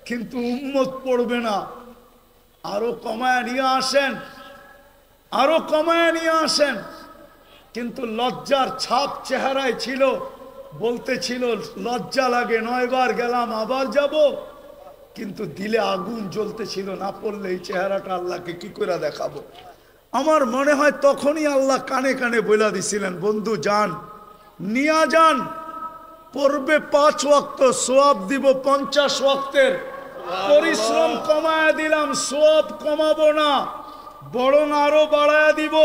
কিন্তু উম্মত পড়বে না। আরো কমায় নিয়ে আসেন, আরো কমায় নিয়ে আসেন। কিন্তু লজ্জার ছাপ চেহারায় ছিল, বলতেছিল লজ্জা লাগে, 9 বার গেলাম আবার যাব। কিন্তু দিলে আগুন জ্বলতেছিল, না পড়লে এই চেহারাটা আল্লাহকে কি করে দেখাবো। আমার মনে হয় তখনই আল্লাহ কানে কানে বইলা দিছিলেন, বন্ধু যান, নিয়া যান, পড়বে 5 ওয়াক্ত, সোয়াব দিব 50 ওয়াক্তের। পরিশ্রম কমায় দিলাম, সোয়াব কমাবো না, বরং আরো বাড়ায় দিব।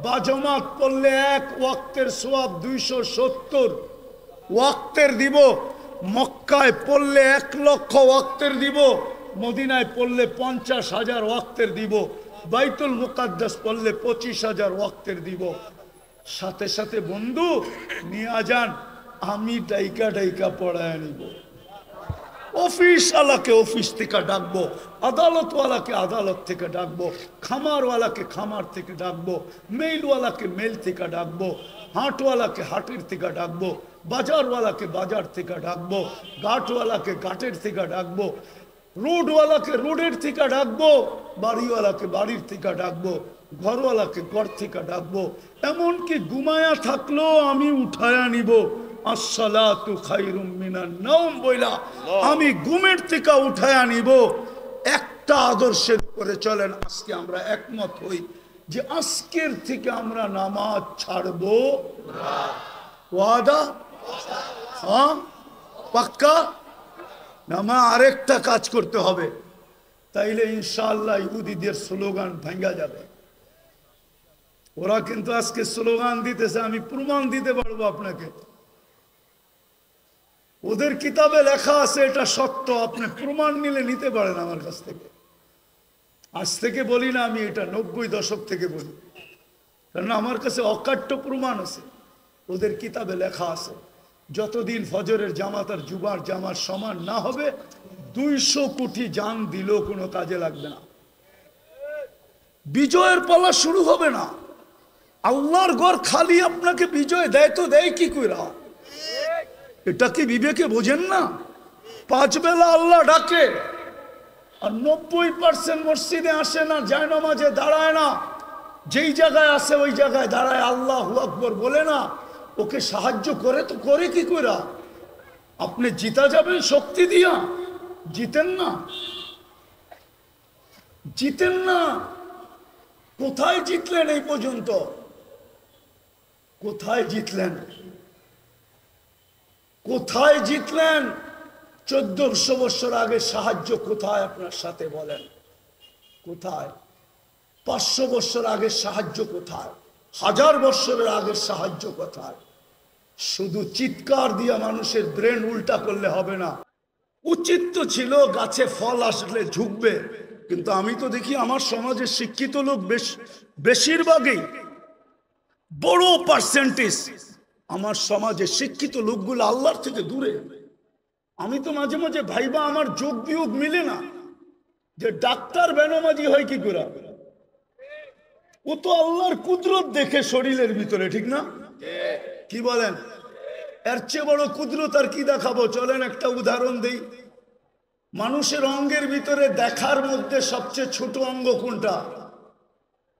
বাজমাত পড়লে 1 ওয়াক্তের সোয়াব 270 ওয়াক্তের দিব। মক্কায় পড়লে 1 লক্ষ ওয়াক্তের দিব, মদিনায় পড়লে 50,000 ওয়াক্তের দিব, বাইতুল মুকাদ্দাস পড়লে 25,000 ওয়াক্তের দিব। সাথে সাথে বন্ধু নিয়ে যান, আমি ডাইকা ডাইকা পড়ায় নিব। অফিস ওয়ালাকে অফিস থেকে ডাকবো, আদালতওয়ালাকে আদালত থেকে ডাকবো, খামারওয়ালাকে খামার থেকে ডাকবো, মেইলওয়ালাকে মেইল থেকে ডাকবো, হাটওয়ালাকে হাটের থেকে ডাকবো, বাজারওয়ালাকে বাজার থেকে ডাকবো, ঘাটওয়ালাকে ঘাটের থেকে ডাকবো, রোডওয়ালাকে রোডের থেকে ডাকবো, বাড়িওয়ালাকে বাড়ির থেকে ডাকবো, ঘরওয়ালাকে ঘর থেকে ডাকবো। এমনকি ঘুমায়া থাকলেও আমি উঠায়া নিব। আসসালাতু খায়রুম মিনান নাওম বইলা আমি ঘুমের থেকে উঠায়া নিব। একটা আদর্শের উপরে চলেন, আজকে আমরা একমত হই যে আজকের থেকে আমরা নামাজ ছাড়বো না। ওয়াদা? হ্যাঁ, পাক্কা? নামা আরেকটা কাজ করতে হবে, তাইলে ইনশাআল্লাহ ইহুদিদের স্লোগান ভাঙ্গা যাবে। ওরা কিন্তু আজকে স্লোগান দিতেছে, আমি প্রমাণ দিতে পারবো আপনাকে। ওদের কিতাবে লেখা আছে এটা সত্য, আপনি প্রমাণ নিলে নিতে পারেন আমার কাছ থেকে। আজ থেকে বলি না আমি, এটা 90 দশক থেকে বলি, কারণ আমার কাছে অকাট্য প্রমাণ আছে। ওদের কিতাবে লেখা আছে যতদিন ফজরের জামাত আর জুমার জামার সমান না হবে, 200 কোটি জান দিলেও কোনো কাজে লাগবে না। বিজয়ের পালা শুরু হবে না। আল্লাহর ঘর খালি আপনাকে বিজয় দেয় তো দেয় কি কইরা? এটা কি বিবেকে বোঝেন না? 5 বেলা আল্লাহ ডাকে, আর 90% মসজিদে আসে না, যায় নামাজে দাঁড়ায় না, যেই জায়গায় আসে ওই জায়গায় দাঁড়ায় আল্লাহু আকবার বলে না। ওকে সাহায্য করে তো করে কি কইরা? আপনি জিতা যাবেন শক্তি দিয়া? জিতেন না, জিতেন না। কোথায় জিতলেন এই পর্যন্ত? কোথায় জিতলেন? কোথায় জিতলেন? 1400 বছর আগে সাহায্য কোথায় আপনার সাথে বলেন? কোথায়? 500 বছর আগের সাহায্য কোথায়? 1000 বছরের আগের সাহায্য কোথায়? শুধু চিৎকার দিয়া মানুষের ব্রেন উল্টা করলে হবে না। উচিত তো ছিল গাছে ফল আসলে ঝুঁকবে, কিন্তু আমি তো দেখি আমার সমাজের শিক্ষিত লোক বেশিরভাগই, বড় পার্সেন্টেজ আমার সমাজে শিক্ষিত লোকগুলো আল্লাহর থেকে দূরে। আমি তো মাঝে মাঝে ভাইবা আমার যোগ বিয়োগ মিলে না, যে ডাক্তার বেনামাজি হয় কি করে? ও তো আল্লাহর কুদরত দেখে শরীরের ভিতরে, ঠিক না? কি বলেন? এর চেয়ে বড় কুদরত আর কি দেখাবো? চলেন একটা উদাহরণ দেই। মানুষের অঙ্গের ভিতরে দেখার মধ্যে সবচেয়ে ছোট অঙ্গ কোনটা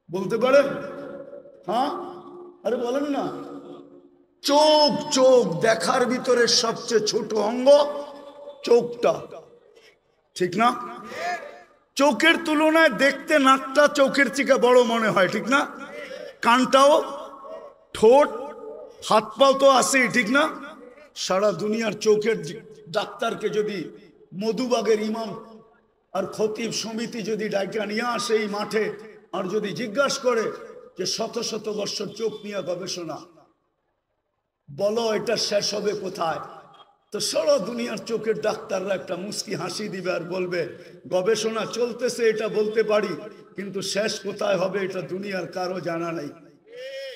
বলতে পারেন? হ্যাঁ, আরে বলেন না। চোখ। চোখ দেখার ভিতরে সবচেয়ে ছোট অঙ্গ চোখটা, ঠিক না? চোখের তুলনায় দেখতে নাকটা চোখের থেকে বড় মনে হয়, ঠিক না? কানটাও, ঠোঁট, হাত পাও তো আছেই, ঠিক না? সারা দুনিয়ার চোখের ডাক্তারকে যদি মধুবাগের ইমাম আর খতিব সমিতি যদি ডাইকা নিয়ে আসে এই মাঠে, আর যদি জিজ্ঞাসা করে যে শত শত বছর চোখ নিয়ে গবেষণা, বলো এটা শেষ হবে কোথায়? তো সারা দুনিয়ার চোখের ডাক্তাররা একটা মুস্কি হাসি দিবে আর বলবে গবেষণা চলতেছে, এটা বলতে পারি, কিন্তু শেষ কোথায় হবে এটা দুনিয়ার কারো জানা নাই।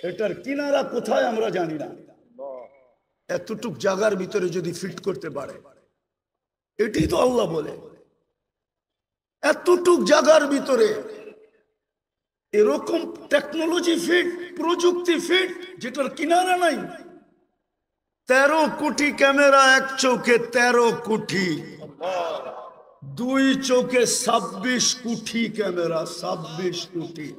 এটার কিনারা কোথায় আমরা জানি না। এতটুক জায়গার ভিতরে যদি ফিট করতে পারে, এটাই তো আল্লাহ বলে। এতটুক জায়গার ভিতরে এরকম টেকনোলজি ফিট, প্রযুক্তি ফিট, যেটার কিনারা নাই। 13 কোটি ক্যামেরা এক চোখে, 13 কোটি। দুই চোখে 26 কোটি ক্যামেরা, 26 কোটি।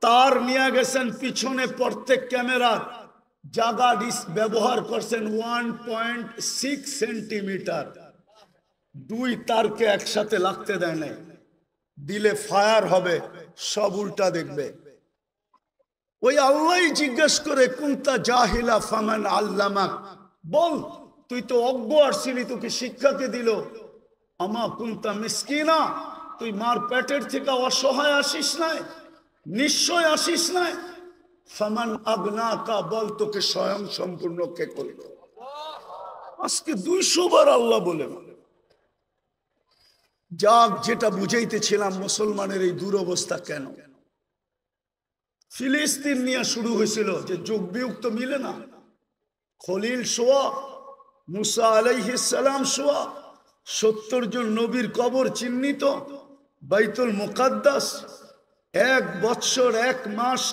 তার নিয়ে গেছেন পিছনে, প্রত্যেক ক্যামেরার জায়গা ব্যবহার করছেন 1.6 সেন্টিমিটার। দুই তারকে একসাথে লাগতে দেয় নাই, দিলে ফায়ার হবে, সব উল্টা দেখবে। ওই আল্লাহ জিজ্ঞেস করে কুনতা জাহিলা ফামান আল্লামাক, বল তুই তো অজ্ঞ আসছিলি, তোকে শিক্ষাকে দিল। আমা কুনতা মিসকিনা, তুই মার পেটের থেকে অসহায় আসিস নাই, নিশ্চয় আসিস নাই। ফামান আগনাকা, বল তোকে স্বয়ং সম্পূর্ণ কে করল। আজকে 200 বার আল্লাহ বলে। যাক, যেটা বুঝাইতেছিলাম, মুসলমানের এই দুরবস্থা কেন? ফিলিস্তিন নিয়ে শুরু হয়েছিল যে যুগ বিয়োগ তো মিলে না। খলিল সোয়া, মুসা আলাইহিস সালাম সোয়া, 70 জন নবীর কবর চিহ্নিত, বাইতুল মুকাদ্দাস 1 বৎসর 1 মাস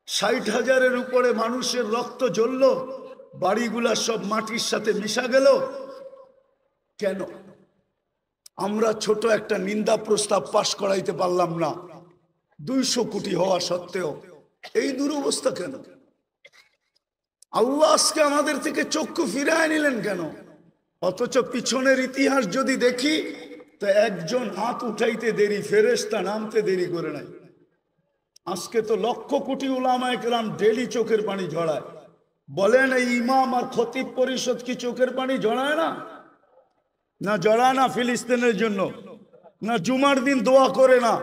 60,000-এর উপরে মানুষের রক্ত ঝরল, বাড়িগুলা সব মাটির সাথে মিশা গেল। কেন? আমরা ছোট একটা নিন্দা প্রস্তাব পাশ করাইতে পারলাম না, 200 কোটি হওয়া সত্ত্বেও। এই দুরবস্থা কেন? আল্লাহ আজকে আমাদের থেকে চক্ষু ফিরায় নিলেন কেন? অথচ পিছনের ইতিহাস যদি দেখি তো একজন হাত উঠাইতে দেরি, ফেরেশতা নামতে দেরি করে নাই। আজকে তো লক্ষ কোটি উলামায়ে কেরাম ডেলি চোখের পানি ঝরায়। বলেন এই ইমাম আর খতিব পরিষদ কি চোখের পানি ঝরায় না? না জড়ায় না ফিলিস্তিনের জন্য? না জুমার দিন দোয়া করে না?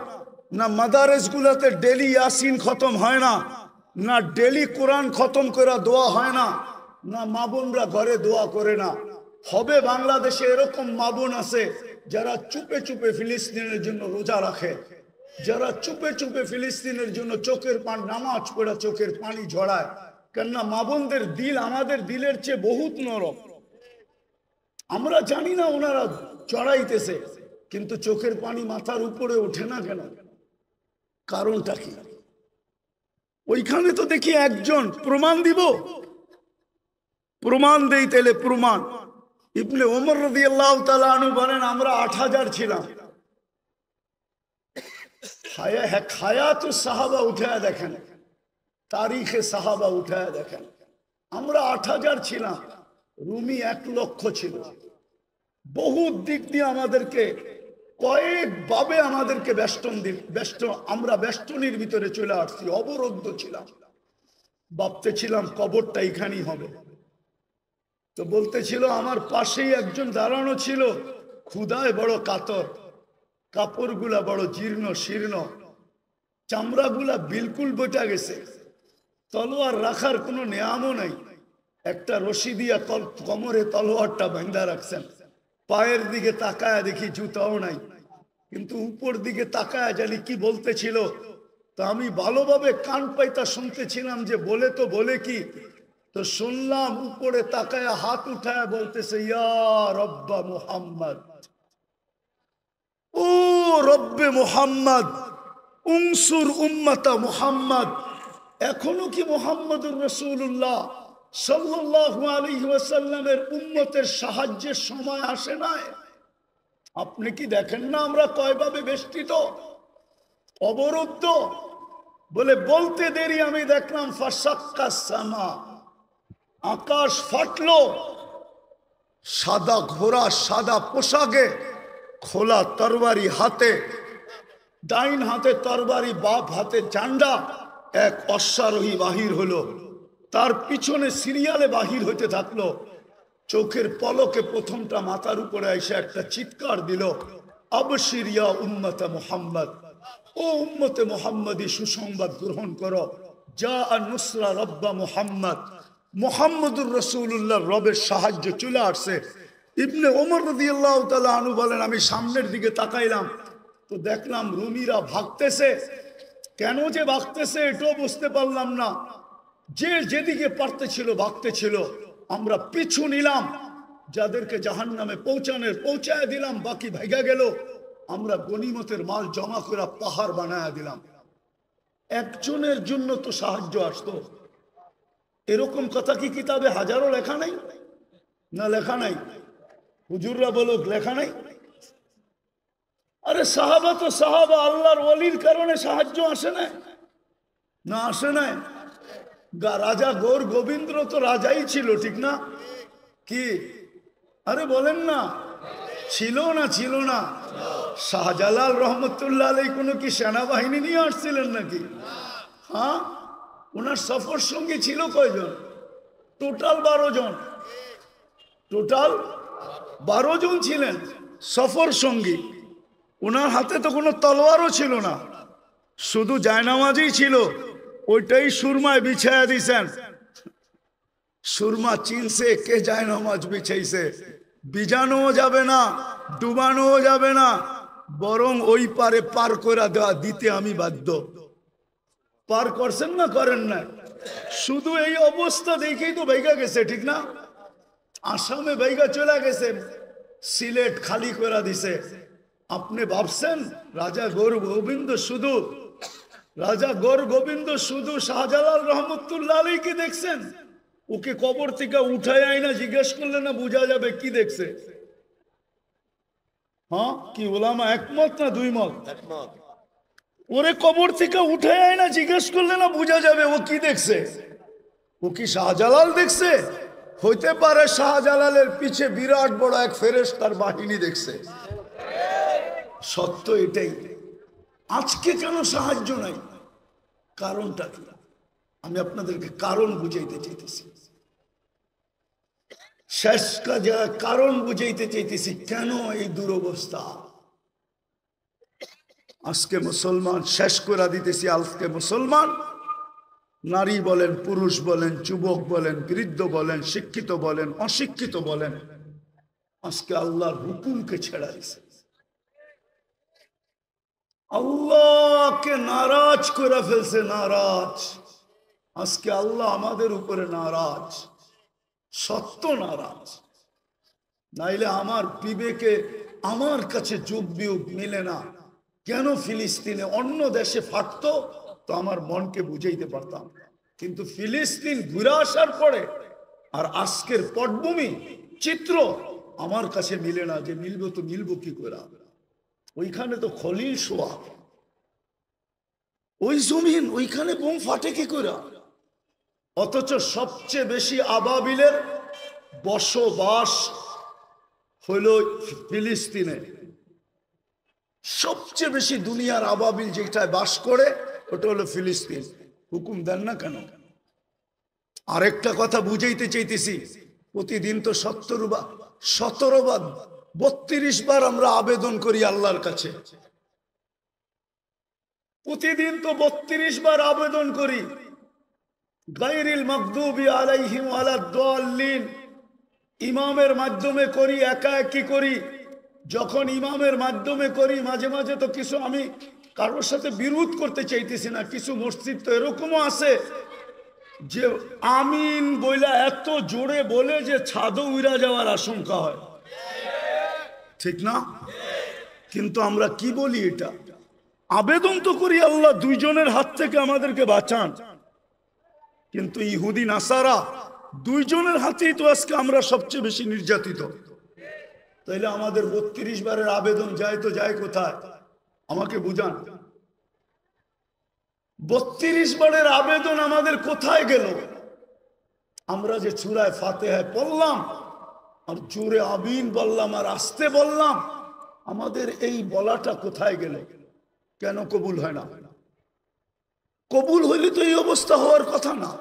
না মাদারেস গুলাতে ডেলি ইয়াসিন খতম হয় না? না ডেলি কোরআন খতম করে দোয়া হয় না? না মা বোনরা ঘরে দোয়া করে না? হবে বাংলাদেশে এরকম মা বোন আছে যারা চুপে চুপে ফিলিস্তিনের জন্য রোজা রাখে, যারা চুপে চুপে ফিলিস্তিনের জন্য চোখের পানি, নামাজ পড়া চোখের পানি ঝরায়। কেননা মা বোনদের দিল আমাদের দিলের চেয়ে বহুত নরম। আমরা জানি না ওনারা চড়াইতেছে, কিন্তু চোখের পানি মাথার উপরে ওঠে না কেন? কারণটা কি? ওইখানে তো দেখি একজন প্রমাণ দিব, প্রমাণ দেই তেলে প্রমাণ। ইবনে ওমর রাদিয়াল্লাহু তাআলা আনহু বলেন আমরা 8000 ছিলাম। হায়াতু সাহাবা উঠায় দেখেন, তারিখে সাহাবা উঠায় দেখেন, আমরা 8000 ছিলাম, রুমি 1 লক্ষ ছিল। বহুত দিক দিয়ে আমাদেরকে কয়েকভাবে আমাদেরকে আমরা বেষ্টনীর ভিতরে চলে আসছি, অবরুদ্ধ ছিলাম। ভাবতেছিলাম কবরটা এখানেই হবে। তো বলতেছিল আমার পাশেই একজন দাঁড়ানো ছিল, ক্ষুধায় বড় কাতর, কাপড়গুলা বড় জীর্ণ শীর্ণ, চামড়াগুলা বিলকুল বটা গেছে, তলোয়ার রাখার কোনো নেয়ামও নাই। একটা রশি দিয়া কোমরে তলোয়ারটা বাঁধা রাখছেন। পায়ের দিকে তাকায় দেখি জুতাও নাই, কিন্তু উপর দিকে তাকায় জানি কি বলতেছিল। তো আমি ভালোভাবে কান পাইতা শুনতেছিলাম যে বলে তো বলে কি। তো শুনলাম উপরে তাকায় হাত উঠায় বলতেছে ইয়া রব্বা মুহাম্মদ, ও রব্বে মুহাম্মদ, উনসুর উম্মতা মুহাম্মদ। এখনো কি মুহাম্মদুর রাসূলুল্লাহ সাল্লাল্লাহু আলাইহি ওয়াসাল্লামের উম্মতের সাহায্যের সময় আসে নাই? আপনি কি দেখেন না আমরা কয়ভাবে বেষ্টিত, অবরুদ্ধ? বলে বলতে দেরি আমি দেখলাম ফাসাক্কাস সামা, আকাশ ফাটলো। সাদা ঘোড়া, সাদা পোশাকে, খোলা তরবারি হাতে, ডাইন হাতে তরবারি, বাপ হাতে ঝান্ডা, এক অশ্বারোহী বাহির হলো। তার পিছনে সিরিয়ালে বাহির হইতে থাকলো। চোখের পলকে প্রথমটা মাথার উপরে এসে একটা চিৎকার দিল, আবশির ইয়া উম্মতে মুহাম্মদ, ও উম্মতে মুহাম্মদী সুসংবাদ গ্রহণ করো, যা নুসরা রব্বা মুহাম্মদ, মুহাম্মদুর রাসূলুল্লাহ রবের সাহায্য চলে আসছে। ইবনে ওমর রাদিয়াল্লাহু তাআলা আনহু বলেন আমি সামনের দিকে তাকাইলাম, তো দেখলাম রুমিরা ভাগতেছে। কেন যে ভাগতেছে এটাও বুঝতে পারলাম না। যে যেদিকে পারতেছিল ভাগতেছিল, আমরা পিছু নিলাম। যাদেরকে জাহান্নামে পৌঁছায় দিলাম, বাকি ভাইগা গেল। আমরা গনিমতের মাল জমা করে পাহাড় বানায় দিলাম। একজনের জন্য তো সাহায্য আসতো। এরকম কথা কি কিতাবে হাজারো লেখা নাই? না লেখা নাই? হুজুররা বলুক, লেখা নাই। আরে সাহাবা তো সাহাবা, আল্লাহর ওয়ালির কারণে সাহায্য আসে না, না আসে না? রাজা গৌর গোবিন্দ তো রাজাই ছিল, ঠিক না? কি আরে বলেন না, ছিল না ছিল না? শাহজালাল রহমতুল্লাহ আলাই কোনো কি সেনাবাহিনী নিয়ে আসছিলেন নাকি? হ্যাঁ, ওনার সফর সঙ্গী ছিল কয়জন? টোটাল 12 জন। টোটাল 12 জন ছিলেন সফর সঙ্গী। ওনার হাতে তো কোনো তলোয়ারও ছিল না, শুধু জায়নামাজই ছিল, ওইটাই সুরমায় বিছায়া দিছেন। সুরমা চিনছে কে জায়নামাজ বিছাইছে, বিজানোও যাবে না, ডুবানোও যাবে না, বরং ওই পারে পার করে দেওয়া দিতে আমি বাধ্য। পার করছেন না করেন না? শুধু এই অবস্থা দেখেই তো বাইগা গেছে, ঠিক না? আসামে বাইগা চলে গেছে, সিলেট খালি করে দিছে। আপনি ভাবছেন রাজা গৌর গোবিন্দ শুধু, রাজা গৌর গোবিন্দ শুধু শাহজালাল রহমতুল্লাহ আলাইকে দেখছেন? ওকে কবর থেকে উঠায় আয় না, জিজ্ঞেস করলে না বোঝা যাবে কি দেখছে? হ্যাঁ, কি ওলামা একমত না দুই মত? ওরে কবর থেকে উঠায় আয় না, জিজ্ঞেস করলে না বোঝা যাবে ও কি দেখছে? ও কি শাহজালাল দেখছে? হইতে পারে শাহজালালের পিছে বিরাট বড় এক ফেরেশতার বাহিনী দেখছে। সত্য এটাই। আজকে কেন সাহায্য নাই? কারণটা কি? আমি আপনাদেরকে কারণ বুঝাইতে চাইতেছি, শেষ কাজে কারণ বুঝাইতে চাইতেছি কেন এই দুরবস্থা। আজকে মুসলমান শেষ করে দিতেছি। আজকে মুসলমান, নারী বলেন, পুরুষ বলেন, যুবক বলেন, বৃদ্ধ বলেন, শিক্ষিত বলেন, অশিক্ষিত বলেন, আজকে আল্লাহর হুকুমকে ছেড়ে দিছে, আল্লাহকে নারাজ করে ফেলছে। নারাজ। আজকে আল্লাহ আমাদের উপরে নারাজ, সত্য নারাজ। নাইলে আমার বিবেকে, আমার কাছে যুগ বিয়োগ মিলে না। কেন ফিলিস্তিনে অন্য দেশে ফাটতো তো আমার মনকে বুঝাইতে পারতাম, কিন্তু ফিলিস্তিন ঘুরে আসার পরে আর আজকের পটভূমি চিত্র আমার কাছে মিলে না। যে মিলবো তো মিলবো কি করে? ওইখানে তো খলিল শোয়া, ওই জমিন, ওইখানে বোম ফাটে কি করে? অথচ সবচেয়ে বেশি আবাবিলের বসবাস হইল ফিলিস্তিনে। সবচেয়ে বেশি দুনিয়ার আবাবিল যেটায় বাস করে ওটা হলো ফিলিস্তিন। হুকুম দেন না কেন? আরেকটা কথা বুঝাইতে চাইতেছি, প্রতিদিন তো 17 বার 32 বার আমরা আবেদন করি আল্লাহর কাছে। প্রতিদিন তো 32 বার আবেদন করি, গায়রিল মাগদুবি আলাইহিম ওয়ালাদ-দাল্লিন। ইমামের মাধ্যমে করি, একা একই করি। যখন ইমামের মাধ্যমে করি, মাঝে মাঝে তো কিছু, আমি কারোর সাথে বিরোধ করতে চাইতেছি না, কিছু মসজিদ তো এরকমও আছে যে আমিন বইলা এত জোরে বলে যে ছাদও উড়া যাওয়ার আশঙ্কা হয়, ঠিক না? কিন্তু আমরা কি বলি? এটা আবেদন তো করি আল্লাহ দুইজনের হাত থেকে আমাদেরকে বাঁচান, কিন্তু ইহুদি নাসারা দুইজনের হাতেই তো আজকে আমরা সবচেয়ে বেশি নির্যাতিত। তাইলে আমাদের 32 বারের আবেদন যায় তো যায় কোথায়? আমাকে বুঝান। 32 বারের আবেদন আমাদের কোথায় গেল? আমরা যে সূরা ফাতিহা পড়লাম আর জোরে আমিন বললাম আর আস্তে বললাম, আমাদের এই বলাটা কোথায় গেল? কেন কবুল হয় না? কবুল হইলে তো এই অবস্থা হওয়ার কথা না।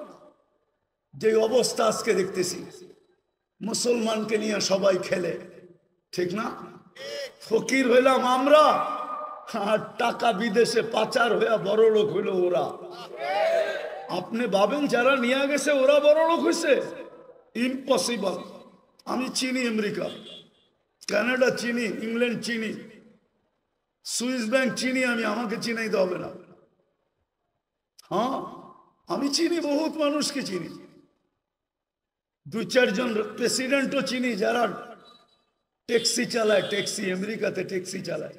যে অবস্থা আজকে দেখতেছি, মুসলমানকে নিয়ে সবাই খেলে, ঠিক না? ফকির হইলাম আমরা, আর টাকা বিদেশে পাচার হইয়া বড় লোক হইল ওরা। আপনি ভাবেন যারা নিয়ে গেছে ওরা বড় লোক হয়েছে? ইম্পসিবল। আমি চিনি আমেরিকা, কানাডা চিনি, ইংল্যান্ড চিনি, সুইস ব্যাংক চিনি, আমি, আমাকে চিনাইতে হবে না। হ্যাঁ, আমি চিনি, বহুত মানুষকে চিনি, 2-4 জন প্রেসিডেন্টও চিনি যারা ট্যাক্সি চালায়, ট্যাক্সি, আমেরিকাতে ট্যাক্সি চালায়।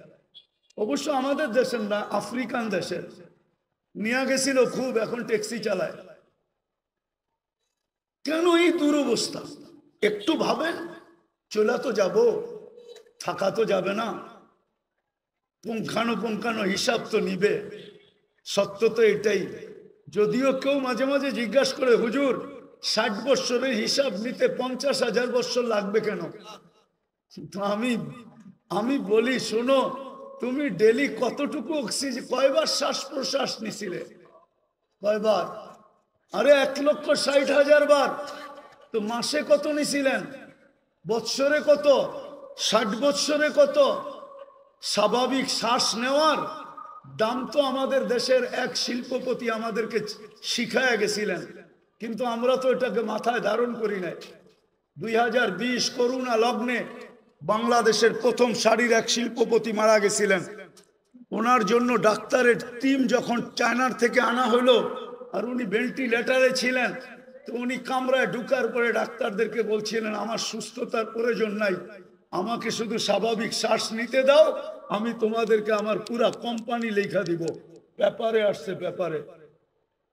অবশ্য আমাদের দেশের না, আফ্রিকান দেশের। নিয়ে গেছিল খুব, এখন ট্যাক্সি চালায়। কেন এই দুরবস্থা? একটু ভাবেন। চলে তো যাব, থাকা তো যাবে না, পুঙ্খানুপুঙ্খানু হিসাব তো নিবে। সত্য তো এটাই। যদিও কেউ মাঝে মাঝে জিজ্ঞাসা করে, হুজুর 60 বৎসরের হিসাব নিতে 50,000 বৎসর লাগবে কেন? তো আমি বলি, শোনো, তুমি ডেলি কতটুকু অক্সিজেন, কয়বার শ্বাস প্রশ্বাস নিছিলে? কয়বার? আরে 1,60,000 বার। তো মাসে কত নিছিলেন? বৎসরে কত? 60 বৎসরে কত? স্বাভাবিক শ্বাস নেওয়ার দাম তো আমাদের দেশের এক শিল্পপতি আমাদেরকে শিখায় গেছিলেন, কিন্তু আমরা তো এটাকে মাথায় ধারণ করি নাই। 2020 করোনা লগ্নে বাংলাদেশের প্রথম সারির এক শিল্পপতি মারা গেছিলেন। ওনার জন্য ডাক্তারের টিম যখন চায়নার থেকে আনা হলো, আর উনি ভেন্টিলেটারে ছিলেন, তো উনি কামরায় ঢুকার পরে ডাক্তারদেরকে বলছিলেন, আমার সুস্থতার প্রয়োজন নাই, আমাকে শুধু স্বাভাবিক শ্বাস নিতে দাও, আমি তোমাদেরকে আমার পুরা কোম্পানি লেখা দিব। পেপারে আসছে, পেপারে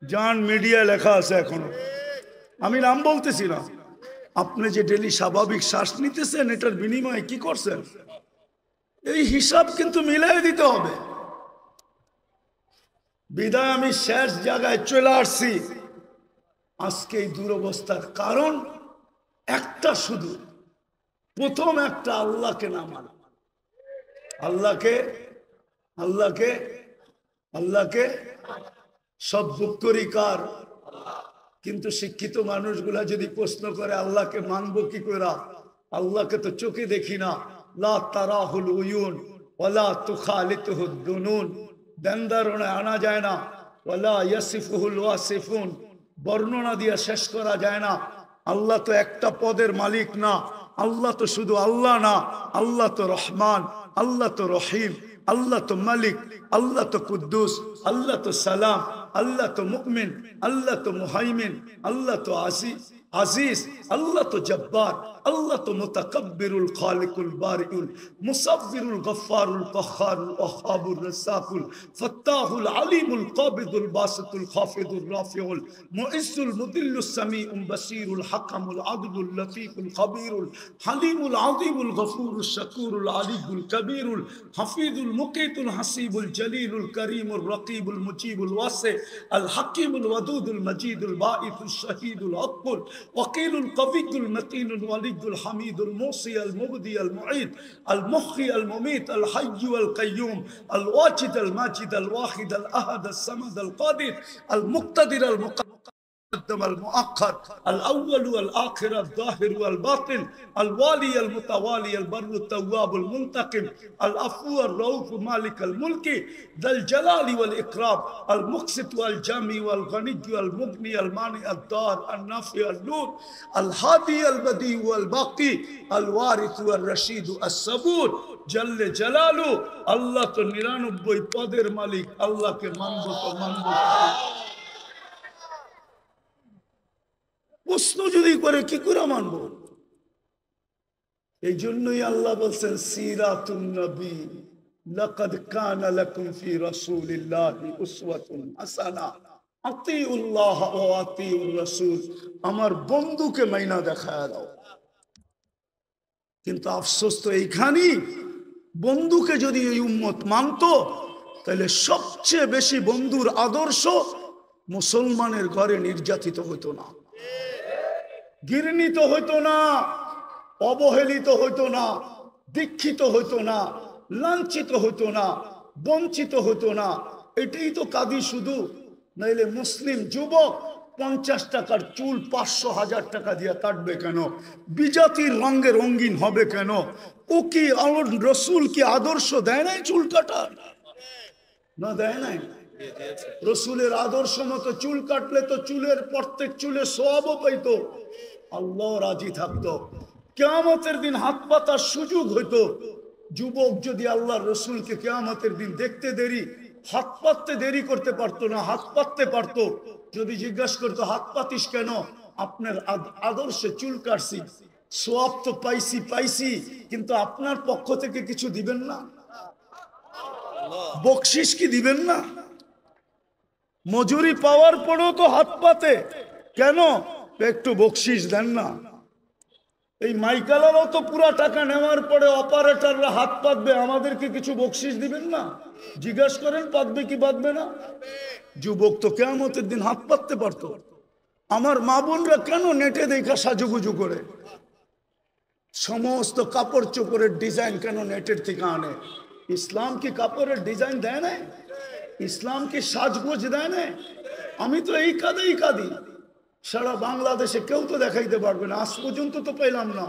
জান মিডিয়া লেখা আছে এখনো। আমি নাম বলতেছি না। আপনি যে ডেলি স্বাভাবিক শ্বাস নিতেছেন, এটার বিনিময়ে কি করছেন? এই হিসাব কিন্তু মিলাই দিতে হবে। বিদায় আমি শেষ জায়গায় চলে আসছি। আজকে এই দুরবস্থার কারণ একটা, শুধু প্রথম একটা, আল্লাহকে না মানা। আল্লাহকে আল্লাহকে আল্লাহকে সব বুক করি কার? কিন্তু শিক্ষিত মানুষগুলা যদি প্রশ্ন করে আল্লাহকে মানবো কি করে, আল্লাহকে তো চোখে দেখি না, লা তারাহুল উয়ুন ওয়ালা তুখালিতুহুদ দুনুন, দেনদারণে আনা যায় না, ওয়ালা ইয়াসিফুহুল ওয়াসিফুন, বর্ণনা দিয়ে শেষ করা যায় না। আল্লাহ তো একটা পদের মালিক না, আল্লাহ তো শুধু আল্লাহ না, আল্লাহ তো রহমান, আল্লাহ তো রহিম, আল্লাহ তো মালিক, আল্লাহ তো কুদ্দুস, আল্লাহ তো সালাম, আল্লাহ তো মুমিন, আল্লাহ তো মুহাইমিন, আল্লাহ তো আজিজ, আল্লাহ তো জব্বার, আল্লাহ তো মুতাকাব্বিরুল খালিকুল বারিউল মুসাব্বিরুল গফফারুল কহ্হারুল ওয়াহ্হাবুর রাসাকুল ফাত্তাহুল আলিমুল কাবিদুল বাসিতুল খাফিদুর রাফিউল মুইজ্জুল মুদিল্লুস সামিউল বাসিরুল হাকামুল আদলুল লতীফুল খবীরুল হালিমুল আযীমুল গফুরুশ শাকুরুল আলিয়ুল কবীরুল হাফিজুল মুকিতুল হাসিবুল জলিলুল করিমুর রকিবুল মুজিবুল ওয়াসি আল হাকিমুল ওয়াদুদুল মজিদুল বাঈসুশ শহীদুল আকবুল ওয়াকিলুল কবিয়ুল মতিনুল ওয়ালিদুল হামিদুল মুসি আল মুবদি আল মুঈদ আল মুহয়ি আল মুমীত আল হায়্যু আল কাইয়্যুম আল ওয়াজিদ আল মাজিদ আল ওয়াহিদ আল আহাদ আল সামাদ আল কাদির আল মুক্তাদির আল المؤخر الأول والآخر الظاهر والباطن الوالي المتوالي البر التواب المنتقم العفو الرؤوف مالك الملك ذا الجلال والإكرام المقسط والجامع والغني والمغني المانع الضار النافع النور الهادي البديع والباقي الوارث والرشيد الصبور جل جلاله الله تو 99 পদের মালিক। আল্লাহকে মানব তো মানব। প্রশ্ন যদি করে কি করে মানবো? এই জন্যই আল্লাহ বলছেন সিরাতুন নবী লাকাদ কানা লাকুম ফি রাসূলিল্লাহি উসওয়াতুন হাসানা আতিউল্লাহ ওয়া আতিউর রাসূল। আমার বন্ধুকে মাইনা দেখায় দাও। কিন্তু আফসোস তো এইখানেই, বন্ধুকে যদি এই উম্মত মানতো তাহলে সবচেয়ে বেশি বন্ধুর আদর্শ মুসলমানের ঘরে নির্যাতিত হতো না, ঘৃণিত হইতো না, অবহেলিত হইতো না, দীক্ষিত হইতো না, লাঞ্ছিত হইতো না, বঞ্চিত হইতো না। এটাই তো কাঁদি শুধু। নাইলে মুসলিম যুবক 50 টাকার চুল 500,000 টাকা দিয়ে কাটবে কেন? বিজাতির রঙে রঙিন হবে কেন? ও কি রসুল কি আদর্শ দেয় নাই চুল কাটার? না দেয় নাই। রসুলের আদর্শ মতো চুল কাটলে তো চুলের প্রত্যেক চুলে সওয়াবও পাইতো, আল্লাহ রাজি থাকতো, কিয়ামতের দিন হাত পাতার সুযোগ হইতো। যুবক যদি আল্লাহর রসুলকে কিয়ামতের দিন দেখতে দেরি, হাত পাততে দেরি করতে পারতো না, হাত পাততে পারতো। যদি জিজ্ঞাসা করতো হাত পাতিস কেন? আপনার আদর্শে চুল কাটছি, সওয়াব তো পাইছি, কিন্তু আপনার পক্ষ থেকে কিছু দিবেন না? বকশিস কি দিবেন না? মজুরি পাওয়ার পরেও তো হাত পাতে কেন? একটু বকশিস দেন না। এই মাইকালারও তো পুরা টাকা নেওয়ার পরে অপারেটররা হাত পাতবে, আমাদেরকে কিছু বকশিস দিবেন না? জিজ্ঞাসা করেন পাতবে কি পাতবে না? যুবক তো কিয়ামতের দিন হাত পাততে পারতো। আমার মা বোনরা কেন নেটে দেখা সাজুগুজু করে? সমস্ত কাপড় চোপড়ের ডিজাইন কেন নেটের থেকে আনে? ইসলাম কি কাপড়ের ডিজাইন দেয় না? ইসলাম কি সাজগোজ দেয় না? আমি তো এই কাঁদি, সারা বাংলাদেশে কেউ তো দেখাইতে পারবে না। আজ পর্যন্ত তো পেলাম না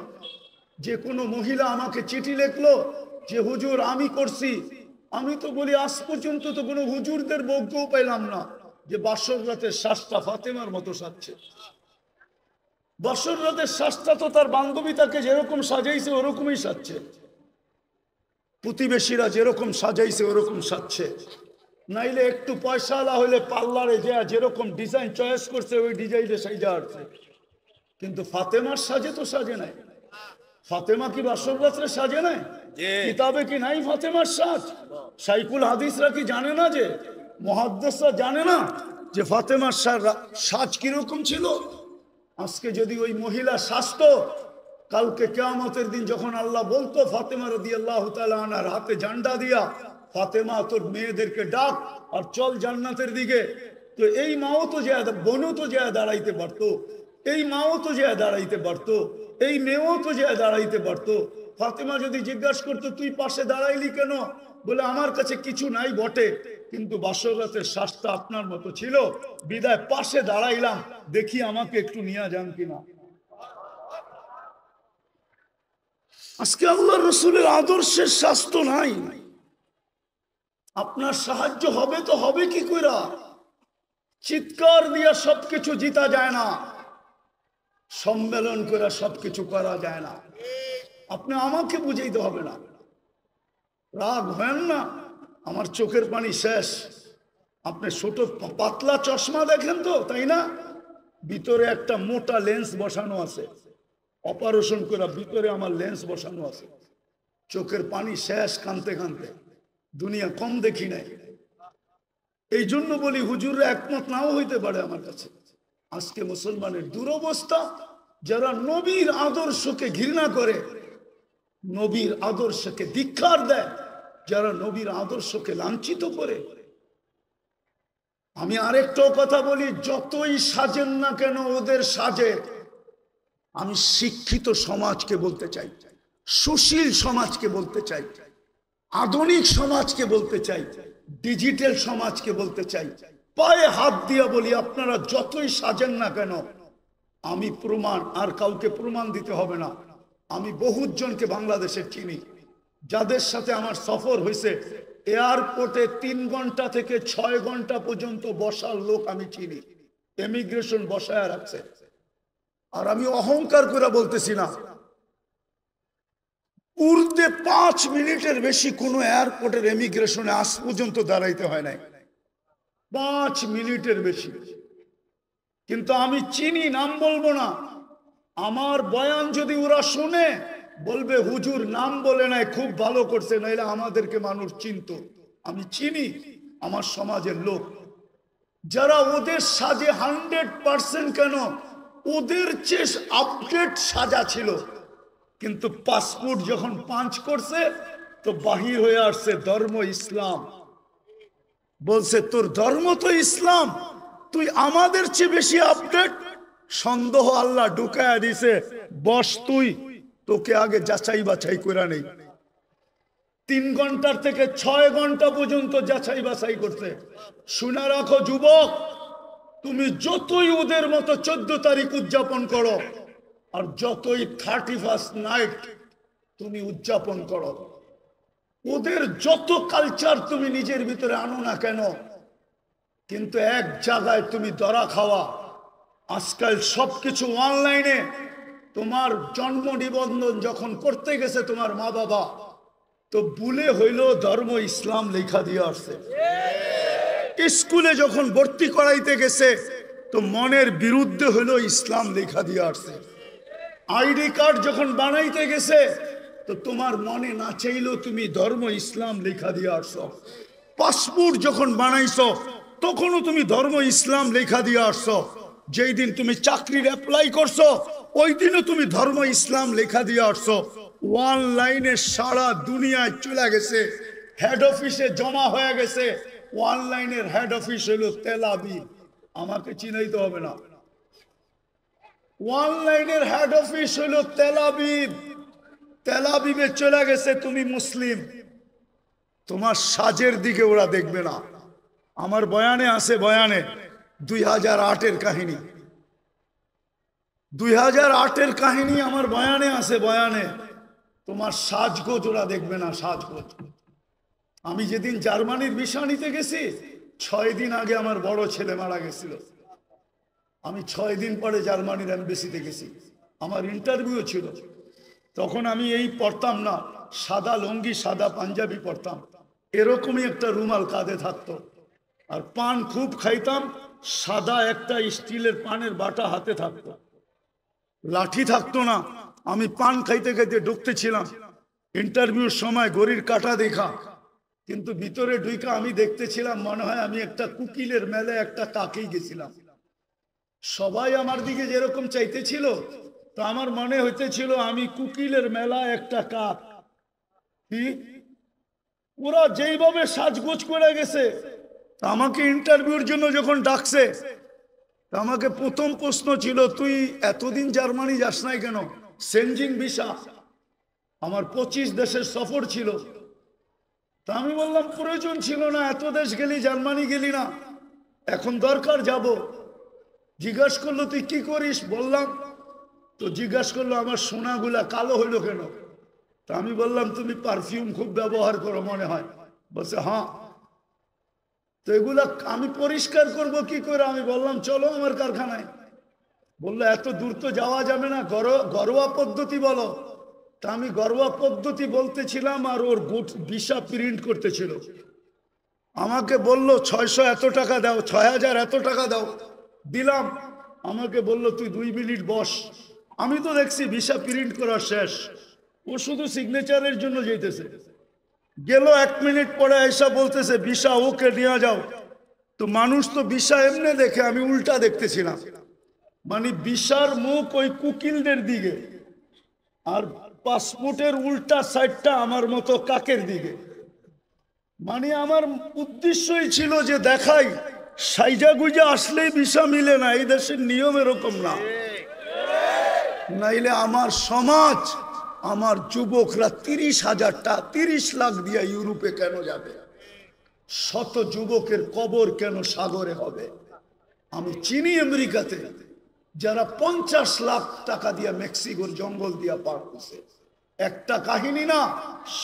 যে কোনো মহিলা আমাকে চিঠি লিখলো যে হুজুর আমি করছি। আমি তো বলি আজ পর্যন্ত তো কোনো হুজুরদের বউকেও পেলাম না যে বাসর রাতের শ্বাসটা ফাতেমার মতো সাজছে। বাসর রাতের শ্বাসটা তো তার বান্ধবী তাকে যেরকম সাজাইছে ওরকমই সাজছে, প্রতিবেশীরা যেরকম সাজাইছে ওরকম সাজছে। নাইলে একটু পয়সাওয়ালা হলে পার্লারে যা যেরকম ডিজাইন চয়েস করছে ওই ডিজাইনে সাজা আসছে। কিন্তু ফাতেমার সাজে তো সাজে নাই। ফাতেমা কি বাসর রাত্রে সাজে নাই? কিতাবে কি নাই ফাতেমার সাজ? শাইখুল হাদিসরা কি জানে না, যে মুহাদ্দিসরা জানে না যে ফাতেমার সাজ কিরকম ছিল? আজকে যদি ওই মহিলা সাজতো, কালকে কিয়ামতের দিন যখন আল্লাহ বলতো ফাতেমা রাদিয়াল্লাহু তাআলা আনহার হাতে ঝান্ডা দিয়া, ফাতেমা তোর মেয়েদেরকে ডাক আর চল জান্নাতের দিকে, তো এই মাও তো যে বোনও তো যে দাঁড়াইতে পারতো, এই মাও তো যে দাঁড়াইতে পারতো, এই মেয়েও তো যে দাঁড়াইতে পারতো। ফাতেমা যদি জিজ্ঞাসা করতো তুই পাশে দাঁড়াইলি কেন, বলে আমার কাছে কিছু নাই বটে, কিন্তু বাসর রাতের শ্বাসটা আপনার মতো ছিল, বিদায় পাশে দাঁড়াইলাম, দেখি আমাকে একটু নিয়ে যান কিনা। আজকে আল্লাহ রসুলের আদর্শের স্বাস্থ্য নাই। আপনার সাহায্য হবে তো হবে কি কইরা? চিৎকার দিয়া সবকিছু জিতা যায় না, সম্মেলন করে সবকিছু করা যায় না। আপনি আমাকে বুঝাইতে হবে না, রাগ হেন না, আমার চোখের পানি শেষ। আপনি ছোট পাতলা চশমা দেখেন তো, তাই না? ভিতরে একটা মোটা লেন্স বসানো আছে, অপারেশন করে ভিতরে আমার লেন্স বসানো আছে। চোখের পানি শেষ কানতে কানতে, দুনিয়া কম দেখি নাই। এই জন্য বলি হুজুররা একমত নাও হইতে পারে আমার কাছে। আজকে মুসলমানের দুরবস্থা, যারা নবীর আদর্শকে ঘৃণা করে, নবীর আদর্শকে ধিক্কার দেয়, যারা নবীর আদর্শকে লাঞ্ছিত করে। আমি আরেকটাও কথা বলি, যতই সাজেন না কেন ওদের সাজে, আমি শিক্ষিত সমাজকে বলতে চাই, সুশীল সমাজকে বলতে চাই, আধুনিক সমাজকে বলতে চাই, ডিজিটাল সমাজকে বলতে চাই, পায়ে হাত দিয়ে বলি আপনারা যতই সাজেন না কেন, আমি প্রমাণ, আর কাউকে প্রমাণ দিতে হবে না, আমি বহুত জনকে বাংলাদেশের চিনি যাদের সাথে আমার সফর হয়েছে। এয়ারপোর্টে 3 ঘন্টা থেকে 6 ঘন্টা পর্যন্ত বসার লোক আমি চিনি, ইমিগ্রেশন বসায় রাখছে। আর আমি অহংকার করে বলতেছি না, উর্দে 5 মিনিটের বেশি কোনো এয়ারপোর্টের ইমিগ্রেশনে আজ পর্যন্ত দাঁড়াইতে হয় নাই, 5 মিনিটের বেশি। কিন্তু আমি চিনি, নাম বলবো না। আমার বয়ান যদি ওরা শুনে বলবে হুজুর নাম বলে নাই, খুব ভালো করছে, নাইলে আমাদেরকে মানুষ চিনত। আমি চিনি আমার সমাজের লোক যারা ওদের সাজে 100% কেন, ওদের চেয়ে আপডেট সাজা ছিল, কিন্তু পাসপোর্ট যখন পাঞ্চ করছে তো বাহির হয়ে আসছে ধর্ম ইসলাম। বলছে তোর ধর্ম তো ইসলাম, তুই আমাদের চেয়ে বেশি আপডেট। সন্দেহ আল্লাহ ঢুকায়া দিছে, বস তুই, তোকে আগে যাচাই বাছাই করে নেই। 3 ঘন্টার থেকে 6 ঘন্টা পর্যন্ত যাচাই বাছাই করছে। শুনে রাখো যুবক, তুমি যতই ওদের মতো 14 তারিখ উদযাপন করো, আর যতই 31st নাইট তুমি উদযাপন করো, ওদের যত কালচার তুমি নিজের ভিতরে আনো না কেন, কিন্তু এক জায়গায় তুমি ধরা খাওয়া। আজকাল সবকিছু অনলাইনে। তোমার জন্ম নিবন্ধন যখন করতে গেছে তোমার মা বাবা, তো ভুলে হইল ধর্ম ইসলাম লেখা দিয়ে আসছে। স্কুলে যখন ভর্তি করাইতে গেছে তো মনের বিরুদ্ধে হইলো ইসলাম লেখা দিয়ে আসছে। আইডি কার্ড যখন বানাইতে গেছে তো তোমার মনে না চাইলেও তুমি ধর্ম ইসলাম লেখা দিয়ে আসছো। পাসপোর্ট যখন বানাইছো তখনও তুমি ধর্ম ইসলাম লেখা দিয়ে আসছো। যেই দিন তুমি চাকরির অ্যাপ্লাই করছো ওই দিনও তুমি ধর্ম ইসলাম লেখা দিয়ে আসছো, অনলাইনে সারা দুনিয়ায় চলে গেছে, হেড অফিসে জমা হয়ে গেছে। অনলাইনের হেড অফিস হলো তেল আবিব, আমাকে চিনাইতে হবে না। অনলাইনের হেড অফিস হলো তেল আবিব, তেল আবিবে চলে গেছে। তুমি মুসলিম, তোমার সাজের দিকে ওরা দেখবে না। আমার বয়ানে আছে, বয়ানে 2008-এর কাহিনী, 2008-এর কাহিনী আমার বয়ানে আছে, বয়ানে। তোমার সাজগোজ ওরা দেখবে না, সাজগোজ। আমি যেদিন জার্মানির ভিসা নিতে গেছি, 6 দিন আগে আমার বড় ছেলে মারা গেছিল। আমি 6 দিন পরে জার্মানির এমবেসিতে গেছি, আমার ইন্টারভিউ ছিল। তখন আমি এই পড়তাম না, সাদা লুঙ্গি সাদা পাঞ্জাবি পড়তাম, এরকমই একটা রুমাল কাঁধে থাকতো। আর পান খুব খাইতাম, সাদা একটা স্টিলের পানের বাটা হাতে থাকতো, লাঠি থাকতো না। আমি পান খাইতে খাইতে ঢুকতেছিলাম ইন্টারভিউর সময়, ঘড়ির কাঁটা দেখা, কিন্তু ভিতরে ঢুইকা আমি দেখতেছিলাম মনে হয় আমি একটা কুকিলের মেলে একটা কাকেই গেছিলাম। সবাই আমার দিকে যেরকম চাইতেছিল, তো আমার মনে হইতেছিল আমি কুকিলের মেলা একটা কাক। কি ওরা যেইভাবে সাজগোজ করে গেছে, আমাকে ইন্টারভিউর জন্য যখন ডাকছে, আমাকে প্রথম প্রশ্ন ছিল, তুই এতদিন জার্মানি যাস নাই কেন? সেনজিং ভিসা, আমার 25 দেশের সফর ছিল। তা আমি বললাম প্রয়োজন ছিল না, এত দেশ গেলি, জার্মানি গেলি না, এখন দরকার যাব। জিজ্ঞাসা করলো তুই কি করিস? বললাম। তো জিজ্ঞাসা করলো আমার সোনাগুলা কালো হইলো কেন? তা আমি বললাম তুমি পারফিউম খুব ব্যবহার করো মনে হয়। বলছে হ্যাঁ। তো এগুলা আমি পরিষ্কার করব কি করে? আমি বললাম চলো আমার কারখানায়। বললো এত দূর তো যাওয়া যাবে না, ঘরোয়া পদ্ধতি বলো। তা আমি ঘরোয়া পদ্ধতি বলতেছিলাম, আর ওর ভিসা প্রিন্ট করতেছিল। আমাকে বলল 600 এত টাকা দাও, 6000 এত টাকা দাও। দিলাম। আমাকে বলল তুই 2 মিনিট বস। আমি তো দেখছি ভিসা প্রিন্ট করা শেষ, ও শুধু সিগনেচারের জন্য যেতেছে। গেল 1 মিনিট পরে এসা বলতেছে ভিসা ওকে নিয়ে যাও। তো মানুষ তো ভিসা এমনি দেখে, আমি উল্টা দেখতেছিলাম, মানে ভিসার মুখ ওই কুকিলদের দিকে, আর পাসপোর্টের উল্টা সাইডটা আমার মতো কাকের দিকে। মানে আমার উদ্দেশ্যই ছিল যে দেখাই সাইজা গুজা আসলেই ভিসা মিলে না, এই দেশের নিয়ম এরকম না। নাইলে আমার সমাজ, আমার যুবকরা 30 লাখ দিয়ে ইউরোপে কেন যাবে? শত যুবকের কবর কেন সাগরে হবে? আমি চিনি আমেরিকাতে যারা 50 লাখ টাকা দিয়ে মেক্সিকোর জঙ্গল দিয়া পার করছে। একটা কাহিনী না,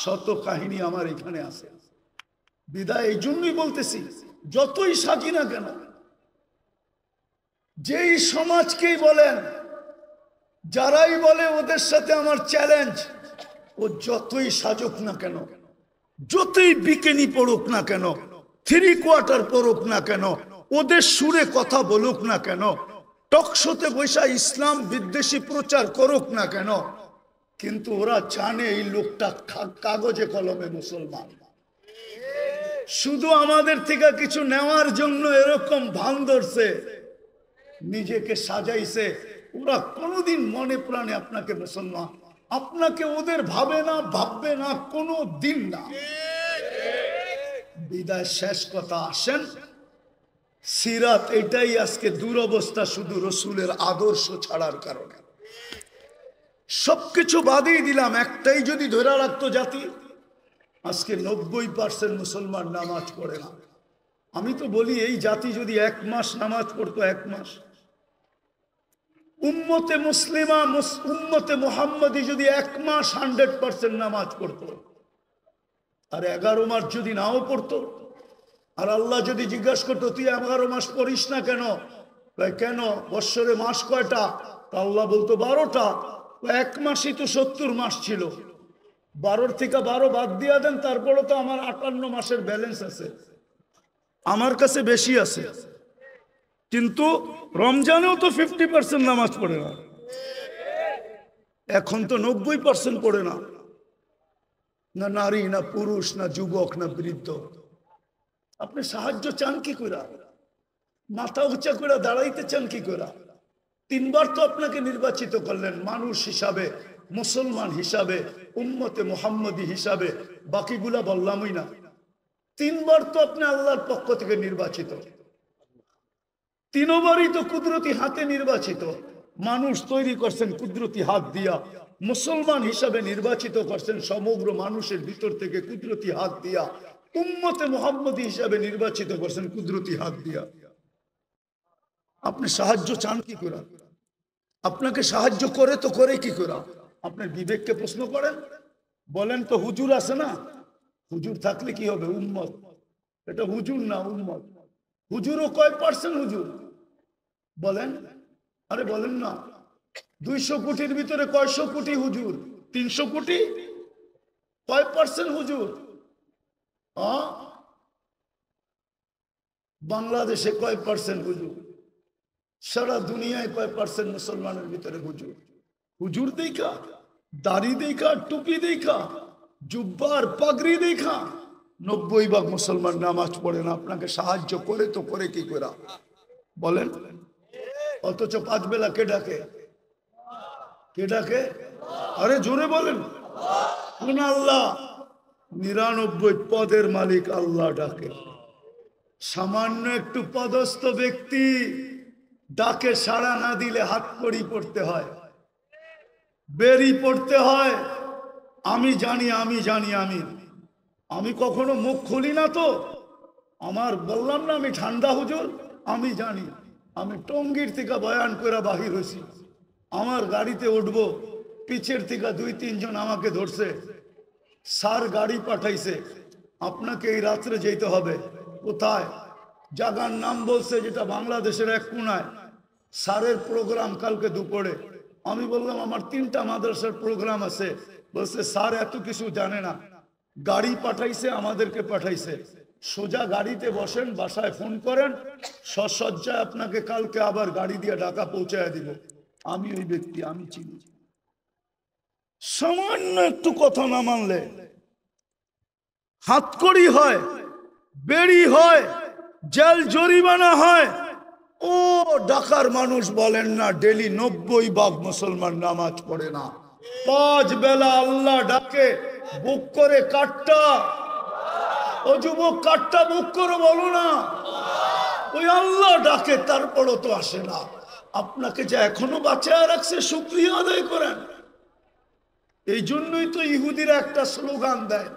শত কাহিনী আমার এখানে আছে। বিদায় এই জন্যই বলতেছি, যতই সাজি না কেন, যেই সমাজকেই বলেন, যারাই বলে ওদের সাথে আমার চ্যালেঞ্জ, ও যতই সাজুক না কেন, যতই বিকেনি পড়ুক না কেন, 3 কোয়ার্টার পড়ুক না কেন, ওদের সুরে কথা বলুক না কেন, টকশোতে বৈশা ইসলাম বিদ্বেষী প্রচার করুক না কেন, কিন্তু ওরা জানে এই লোকটা কাগজে কলমে মুসলমান। শুধু আমাদের থেকে কিছু নেওয়ার জন্য এরকম ভান ধরছে, নিজেকে সাজাইছে। ওরা কোনোদিন মনে প্রাণে আপনাকে মুসলমান, আপনাকে ওদের ভাবে না, ভাববে না, কোনো দিন না। বিদায় শেষ কথা, আসেন সিরাত। এটাই আজকে দুরবস্থা, শুধু রসুলের আদর্শ ছাড়ার কারণে। সবকিছু বাদই দিলাম, একটাই যদি ধরে রাখতো জাতি, আজকে 90% মুসলমান নামাজ পড়ে না। আমি তো বলি এই জাতি যদি 1 মাস নামাজ পড়তো, 1 মাস, উম্মতে মুসলিমা, উম্মতে মুহাম্মদী যদি 1 মাস 100% নামাজ পড়তো, আর 11 মাস যদি নাও পড়তো, আর আল্লাহ যদি জিজ্ঞাসা করতো তুই 11 মাস পড়িস না কেন? কেন, বৎসরে মাস কয়টা? তা আল্লাহ বলতো 12টা। 1 মাসই তো 70 মাস ছিল, 12 থেকে 12 বাদ দিয়া দেন, তারপরে তো আমার 58 মাসের ব্যালেন্স আছে, আমার কাছে বেশি আছে। কিন্তু রমজানেও তো 50% নামাজ পড়ে না, এখন তো 90% পড়ে না, না নারী, না পুরুষ, না যুবক, না বৃদ্ধ। আপনি সাহায্য চান কি করে? মাথা উঁচা করে দাঁড়াইতে চান কি করে? তিনবার তো আপনাকে নির্বাচিত করলেন মানুষ হিসাবে, মুসলমান হিসাবে, উম্মতে মুহাম্মদী হিসাবে, বাকিগুলা বললামই না। তিনবার তো আপনি আল্লাহর পক্ষ থেকে নির্বাচিত, তিনবারই তো কুদরতি হাতে নির্বাচিত। মানুষ তৈরি করছেন কুদরতি হাত দিয়া, মুসলমান হিসাবে নির্বাচিত করছেন সমগ্র মানুষের ভিতর থেকে কুদরতি হাত দিয়া, উম্মতে মুহাম্মদী হিসাবে নির্বাচিত করছেন কুদরতি হাত দিয়া। আপনি সাহায্য চান কি করে? আপনাকে সাহায্য করে তো করে কি করে? আপনার বিবেককে প্রশ্ন করেন, বলেন তো হুজুর আছে না, হুজুর থাকলে কি হবে? উম্মত। এটা হুজুর না, উম্মত। হুজুরও কয় পার্সেন্ট হুজুর বলেন? আরে বলেন না। 200 কোটির ভিতরে কয়শো কোটি হুজুর? 300 কোটি। কয় পার্সেন্ট হুজুর? বাংলাদেশে কয় পার্সেন্ট হুজুর? সারা দুনিয়ায় কয় পার্সেন্ট মুসলমানের ভিতরে হুজুর? হুজুর দেখা, দাড়ি দেখা, টুপি দেখা, জুব্বার পাগড়ি দেখা 90% মুসলমান নামাজ পড়ে না। আপনাকে সাহায্য করে তো করে কি করে বলেন? অথচ 5 বেলা কে ডাকে? কে ডাকে? আরে জোরে বলেন। কোন আল্লাহ? 99 পদের মালিক আল্লাহ ডাকে। সামান্য একটু পদস্থ ব্যক্তি ডাকে সাড়া না দিলে হাত কড়ি পড়তে হয়, বেরি পড়তে হয়। আমি জানি, আমি জানি, আমি কখনো মুখ খুলি না তো। আমার বললাম না আমি ঠান্ডা হুজুর, আমি জানি। আমি টঙ্গীর থেকে বয়ান করে বাহির হয়েছি, আমার গাড়িতে উঠবো, পিছের থেকে 2-3 জন আমাকে ধরছে, স্যার গাড়ি পাঠাইছে, আপনাকে এই রাত্রে যেতে হবে। কোথায়? জায়গার নাম বলছে যেটা বাংলাদেশের এক কোনায়। স্যারের প্রোগ্রাম কালকে দুপুরে। আমি বললাম আমার 3টা মাদ্রাসার প্রোগ্রাম আছে। বলছে স্যার এত কিছু জানে না, গাড়ি পাঠাইছে, আমাদেরকে পাঠাইছে, সোজা গাড়িতে বসেন, বাসায় ফোন করেন, সসজ্জায় আপনাকে কালকে আবার গাড়ি দিয়ে ঢাকা পৌঁছায় দিব। আমি ওই ব্যক্তি, আমি চিনি। সামান্য একটু কথা না মানলে হাতকড়ি হয়, বেড়ি হয়, জেল জরিমানা হয়। ও ঢাকার মানুষ বলেন না ডেলি 90% মুসলমান নামাজ পড়ে না। 5 বেলা আল্লাহ ডাকে, বুক করে কাটটা। ও যুবক, কাটটা বুক করে বলো না, ওই আল্লাহ ডাকে, তারপরও তো আসে না। আপনাকে যে এখনো বাঁচায় রাখছে, শুকরিয়া আদায় করেন। এই জন্যই তো ইহুদিরা একটা স্লোগান দেয়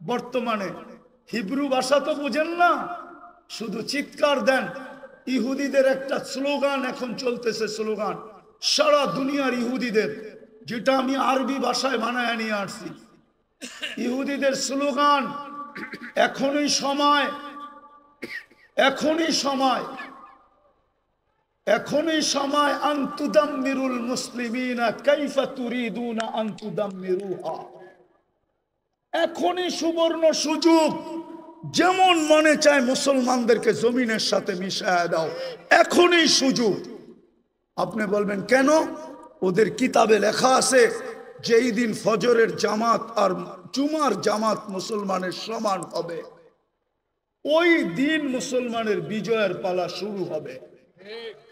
বর্তমানে। হিব্রু ভাষা তো বুঝেন না, শুধু চিৎকার দেন। ইহুদিদের একটা স্লোগান এখন চলতেছে, স্লোগান সারা দুনিয়ার ইহুদিদের, যেটা আমি আরবি ভাষায় বানায় নিয়ে আসছি। ইহুদিদের স্লোগান, এখনই সময়, এখনই সময়, এখনই সময়, আনতুদাম্মিরুল মুসলিমিনা কাইফা তুরিদুনা আনতুদাম্মিরুহা। এখনই সুবর্ণ সুযোগ, যেমন মনে চায় মুসলমানদেরকে জমিনের সাথে মিশায় দাও, এখনই সুযোগ। আপনি বলবেন কেন? ওদের কিতাবে লেখা আছে যেই দিন ফজরের জামাত আর জুমার জামাত মুসলমানের সমান হবে, ওই দিন মুসলমানের বিজয়ের পালা শুরু হবে।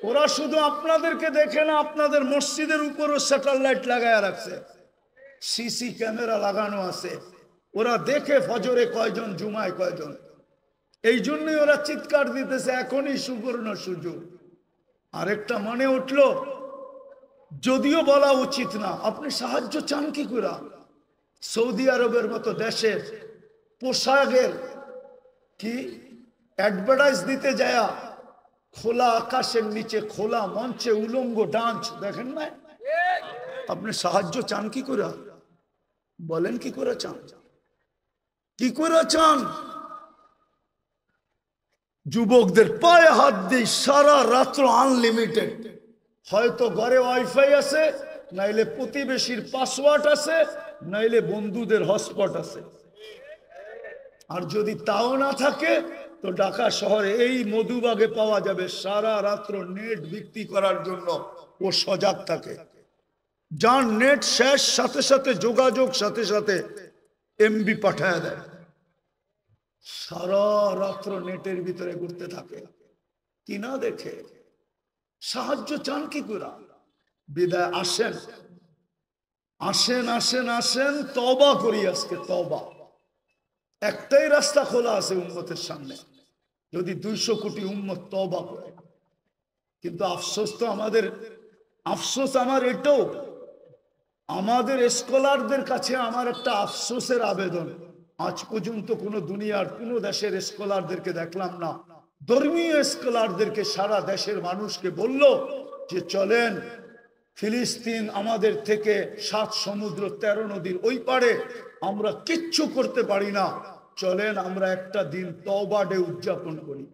ওরা শুধু আপনাদেরকে দেখে না, আপনাদের মসজিদের উপরও স্যাটেলাইট লাগায় রাখছে, সিসি ক্যামেরা লাগানো আছে। ওরা দেখে ফজরে কয়জন, জুমায় কয়জন। এই জন্যই ওরা চিৎকার দিতেছে এখনই সুবর্ণ সুযোগ। আরেকটা মনে উঠলো, যদিও বলা উচিত না, আপনি সাহায্য চান কি করে? সৌদি আরবের মতো দেশের পোশাকের কি অ্যাডভার্টাইজ দিতে যায়, খোলা আকাশের নিচে খোলা মঞ্চে উলঙ্গ ডান্স দেখেন না? আপনি সাহায্য চান কি করে? বলেন কি করে চান? কি করে চান? যুবকদের পায়ে হাত দিই, সারা রাত্র আনলিমিটেড। হয়তো ঘরে ওয়াইফাই আছে, নাইলে প্রতিবেশীর পাসওয়ার্ড আছে, নাইলে বন্ধুদের হটস্পট আছে। আর যদি তাও না থাকে তো ঢাকা শহরে এই মধুবাগে পাওয়া যাবে, সারা রাত্র নেট বিক্রি করার জন্য ও সজাগ থাকে। যার নেট শেষ, সাথে সাথে যোগাযোগ, সাথে সাথে এমবি পাঠায় দেয়। সারা রাত্র নেটের ভিতরে ঘুরতে থাকে, কি না দেখে? সাহায্য চান কি করে? বিদায় আসেন, আসেন, আসেন, আসেন, তওবা করি আজকে, তওবা। একটাই রাস্তা খোলা আছে উম্মতের সামনে, যদি 200 কোটি উম্মত তওবা করে। কিন্তু আফসোস তো আমাদের, আফসোস আমার এটাও, আমাদের স্কলারদের কাছে আমার একটা আফসোসের আবেদন, আজ পর্যন্ত কোনো দুনিয়ার কোনো দেশের স্কলারদেরকে দেখলাম না ধর্মীয় স্কলারদেরকে সারা দেশের মানুষকে বলল যে চলেন ফিলিস্তিন আমাদের থেকে 7 সমুদ্র 13 নদীর ওই পারে, আমরা কিচ্ছু করতে পারি না, চলেন আমরা একটা দিন তওবা ডে উদযাপন করি,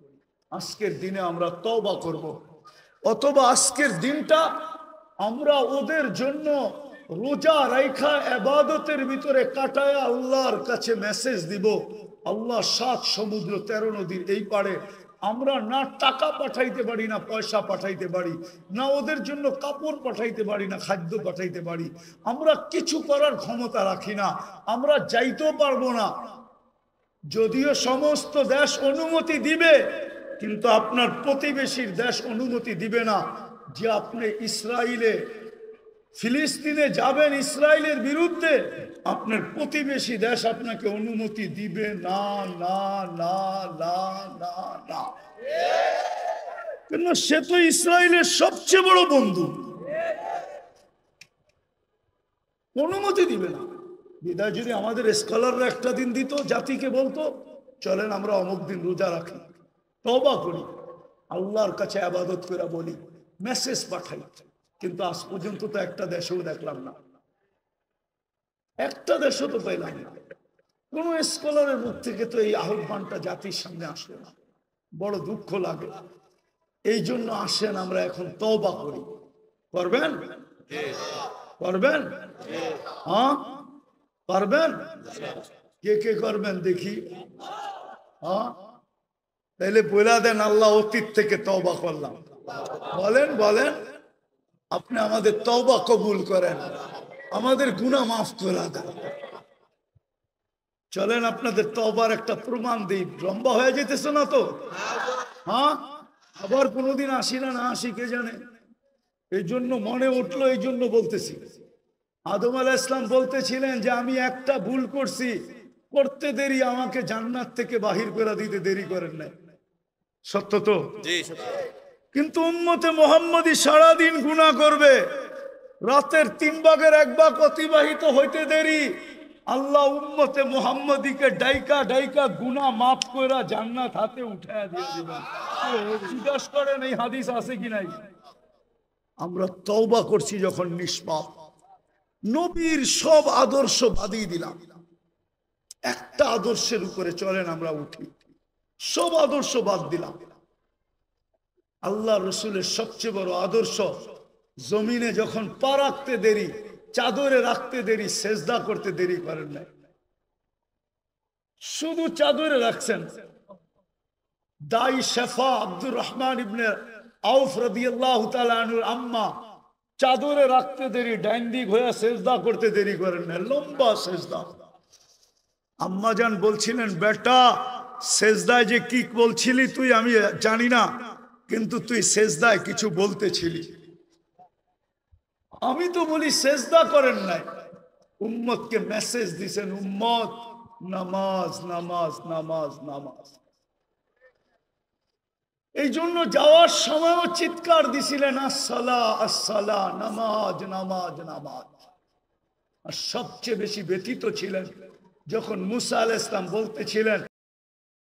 আজকের দিনে আমরা তওবা করব। অথবা আজকের দিনটা আমরা ওদের জন্য রোজা রাইখা ইবাদতের ভিতরে কাটায় আল্লাহর কাছে মেসেজ দিব, আল্লাহ 7 সমুদ্র 13 নদীর এই পারে আমরা না টাকা পাঠাইতে পারি, না পয়সা পাঠাইতে পারি, না ওদের জন্য কাপড় পাঠাইতে পারি, না খাদ্য পাঠাইতে পারি, আমরা কিছু করার ক্ষমতা রাখি না, আমরা যাইতেও পারবো না। যদিও সমস্ত দেশ অনুমতি দিবে, কিন্তু আপনার প্রতিবেশীর দেশ অনুমতি দিবে না যে আপনি ইসরায়েলে ফিলিস্তিনে যাবেন ইসরায়েলের বিরুদ্ধে, আপনার প্রতিবেশী দেশ আপনাকে অনুমতি দিবে না, না, না, না, না, না। কেন? সে তো ইসরায়েলের সবচেয়ে বড় বন্ধু, অনুমতি দিবে না। বিদায় যদি আমাদের স্কলাররা একটা দিন দিত, জাতিকে বলতো চলেন আমরা অমুক দিন রোজা রাখি, তওবা করি, আল্লাহর কাছে ইবাদত করে বলি, মেসেজ পাঠাই, কিন্তু আজ পর্যন্ত তো একটা দেশেও দেখলাম না, একটা দেশও তো পেলাম না। কোন স্কলারের মুখ থেকে তো এই আহ্বানটা জাতির সামনে আসে না, বড় দুঃখ লাগে। এই জন্য আসেন আমরা এখন তওবা করি। করবেন? করবেন? হ্যাঁ পারবেন? কে কে করবেন দেখি? হ্যাঁ তাইলে বলে দেন আল্লাহ অতীত থেকে তওবা করলাম, বলেন বলেন, আপনি আমাদের তওবা কবুল করেন, আমাদের গুনাহ মাফ করে দেন। চলেন আপনাদের তওবার একটা প্রমাণ দিই, লম্বা হয়ে যেতেছে না তো? হ্যাঁ আবার কোনোদিন আসি না, না আসি কে জানে, এই জন্য মনে উঠলো, এই জন্য বলতেছি। আদম আলাইহিস সালাম বলতেছিলেন যে আমি একটা ভুল করছি, করতে দেরি, আমাকে জান্নাত থেকে বাহির করে দিতে দেরি করেন নাই। সত্য তো? কিন্তু উম্মতে মুহাম্মদী সারাদিন গুনাহ করবে, রাতের 3 ভাগের 1 ভাগ অতিবাহিত হইতে দেরি, আল্লাহ উম্মতে মুহাম্মদীকে ডাইকা ডাইকা গুনাহ মাফ কইরা জান্নাত হাতে উঠায়া দিয়ে দিবেন। জিজ্ঞাসা করেন এই হাদিস আছে কি নাই? আমরা তওবা করছি যখন নিষ্পাপ, নবীর সব আদর্শ বাদিয়ে দিলাম, একটা আদর্শের উপরে চলেন আমরা উঠি, সব আদর্শ বাদ দিলাম। আল্লাহ রসুলের সবচেয়ে বড় আদর্শ, জমিনে যখন পা রাখতে দেরি, চাদরে রাখতে দেরি, সেজদা করতে দেরি করেন নাই, শুধু চাদরে রাখছেন। দাই শেফা আব্দুর রহমান ইবনে আউফ রাদিয়াল্লাহু তাআলা আনহুর আম্মা চাদরে রাখতে দেরি, ডাইন দিক হয়ে সেজদা করতে দেরি করেন না, লম্বা সেজদা। আম্মা জান বলছিলেন, বেটা সেজদায় যে কি বলছিলি তুই আমি জানি না, কিন্তু তুই সেজদায় কিছু বলতেছিলি। আমি তো বলি সেজদা করেন নাই, উম্মতকে মেসেজ দিছেন, উম্মত নামাজ নামাজ নামাজ নামাজ। এই জন্য যাওয়ার সময়ও চিৎকার দিছিলেন আসসালা আসসালা, নামাজ নামাজ নামাজ। আর সবচেয়ে বেশি ব্যথিত ছিলেন যখন মুসা আলাইহিস সালাম বলতেছিলেন